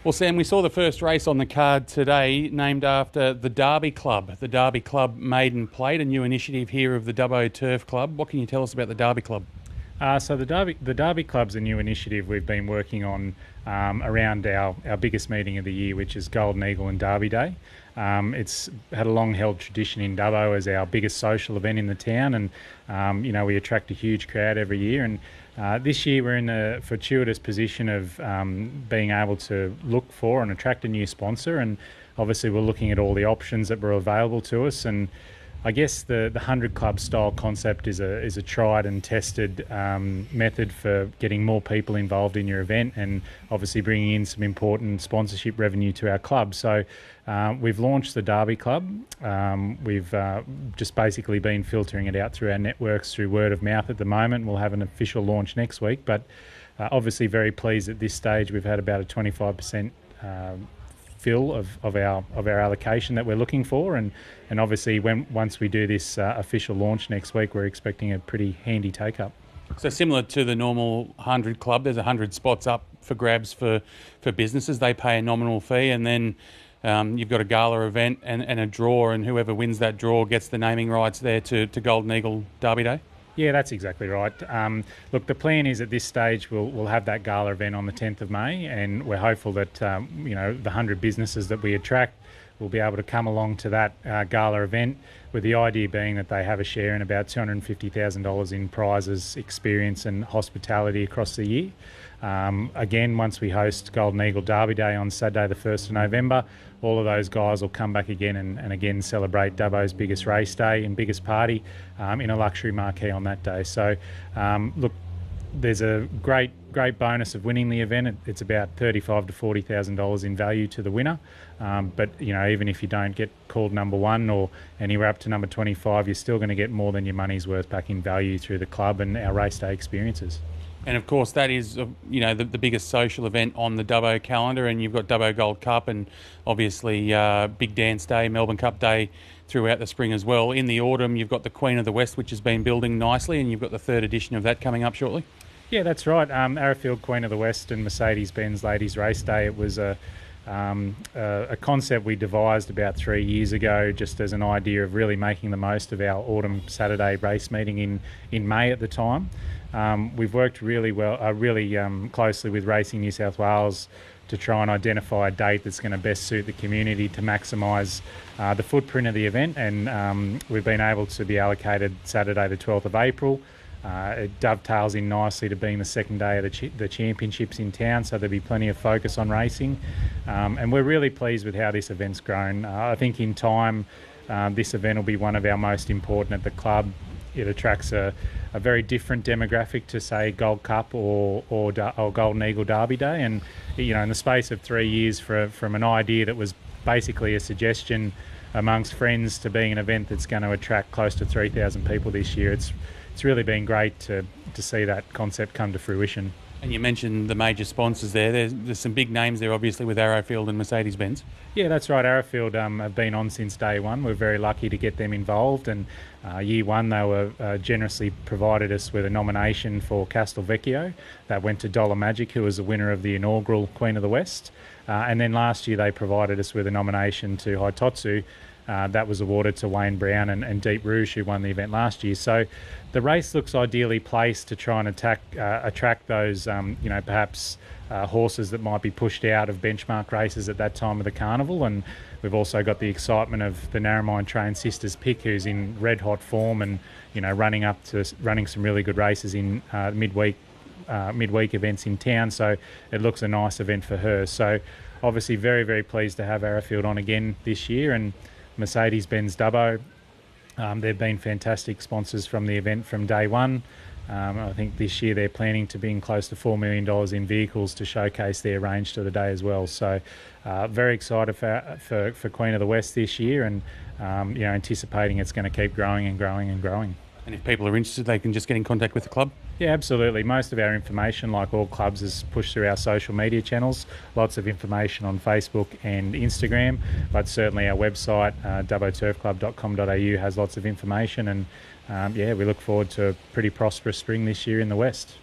Well, Sam, we saw the first race on the card today named after the Derby Club. The Derby Club Maiden Plate, a new initiative here of the Dubbo Turf Club. What can you tell us about the Derby Club? So the Derby Club's a new initiative we've been working on around our biggest meeting of the year, which is Golden Eagle and Derby Day. It's had a long-held tradition in Dubbo as our biggest social event in the town, and we attract a huge crowd every year. And this year we're in a fortuitous position of being able to look for and attract a new sponsor, and obviously we're looking at all the options that were available to us. And I guess the 100 Club style concept is a tried and tested method for getting more people involved in your event, and obviously bringing in some important sponsorship revenue to our club. So we've launched the Derby Club. We've just basically been filtering it out through our networks through word of mouth at the moment. We'll have an official launch next week, but obviously very pleased at this stage. We've had about a 25% fill of our allocation that we're looking for, and obviously once we do this official launch next week, we're expecting a pretty handy take up. So similar to the normal 100 Club, there's 100 spots up for grabs for businesses. They pay a nominal fee, and then you've got a gala event and a draw, and whoever wins that draw gets the naming rights there to Golden Eagle Derby Day. Yeah, that's exactly right. Look, the plan is at this stage we'll have that gala event on the 10th of May, and we're hopeful that the 100 businesses that we attract will be able to come along to that gala event, with the idea being that they have a share in about $250,000 in prizes, experience and hospitality across the year. Again, once we host Golden Eagle Derby Day on Saturday the 1st of November, all of those guys will come back again and again celebrate Dubbo's biggest race day and biggest party in a luxury marquee on that day. So look, there's a great bonus of winning the event. It's about $35,000 to $40,000 in value to the winner. But even if you don't get called number one or anywhere up to number 25, you're still going to get more than your money's worth back in value through the club and our race day experiences. And of course, that is the biggest social event on the Dubbo calendar, and you've got Dubbo Gold Cup and obviously Big Dance Day, Melbourne Cup Day throughout the spring as well. In the autumn, you've got the Queen of the West, which has been building nicely, and you've got the third edition of that coming up shortly. Yeah, that's right. Arrowfield Queen of the West and Mercedes-Benz Ladies Race Day. It was a concept we devised about 3 years ago, just as an idea of really making the most of our autumn Saturday race meeting in May at the time. We've worked really closely with Racing New South Wales to try and identify a date that's going to best suit the community to maximise the footprint of the event, and we've been able to be allocated Saturday the 12th of April. It dovetails in nicely to being the second day of the championships in town, so there'll be plenty of focus on racing, and we're really pleased with how this event's grown. I think in time this event will be one of our most important at the club. It attracts a very different demographic to, say, Gold Cup or Golden Eagle Derby Day, and in the space of 3 years, from an idea that was basically a suggestion amongst friends to being an event that's going to attract close to 3,000 people this year, it's really been great to see that concept come to fruition. And you mentioned the major sponsors there. There's some big names there, obviously, with Arrowfield and Mercedes-Benz. Yeah, that's right. Arrowfield have been on since day one. We're very lucky to get them involved. And year one, they were generously provided us with a nomination for Castelvecchio. That went to Dollar Magic, who was the winner of the inaugural Queen of the West. And then last year, they provided us with a nomination to Haitotsu. That was awarded to Wayne Brown and Deep Rouge, who won the event last year. So the race looks ideally placed to try and attract those, perhaps horses that might be pushed out of benchmark races at that time of the carnival. And we've also got the excitement of the Narromine Trained Sisters pick, who's in red hot form and running some really good races in midweek events in town. So it looks a nice event for her. So obviously very, very pleased to have Arrowfield on again this year, and Mercedes-Benz Dubbo. They've been fantastic sponsors from the event from day one. I think this year they're planning to bring close to $4 million in vehicles to showcase their range to the day as well. So very excited for Queen of the West this year, and anticipating it's going to keep growing and growing and growing. And if people are interested, they can just get in contact with the club? Yeah, absolutely. Most of our information, like all clubs, is pushed through our social media channels. Lots of information on Facebook and Instagram, but certainly our website, dubboturfclub.com.au, has lots of information. And we look forward to a pretty prosperous spring this year in the West.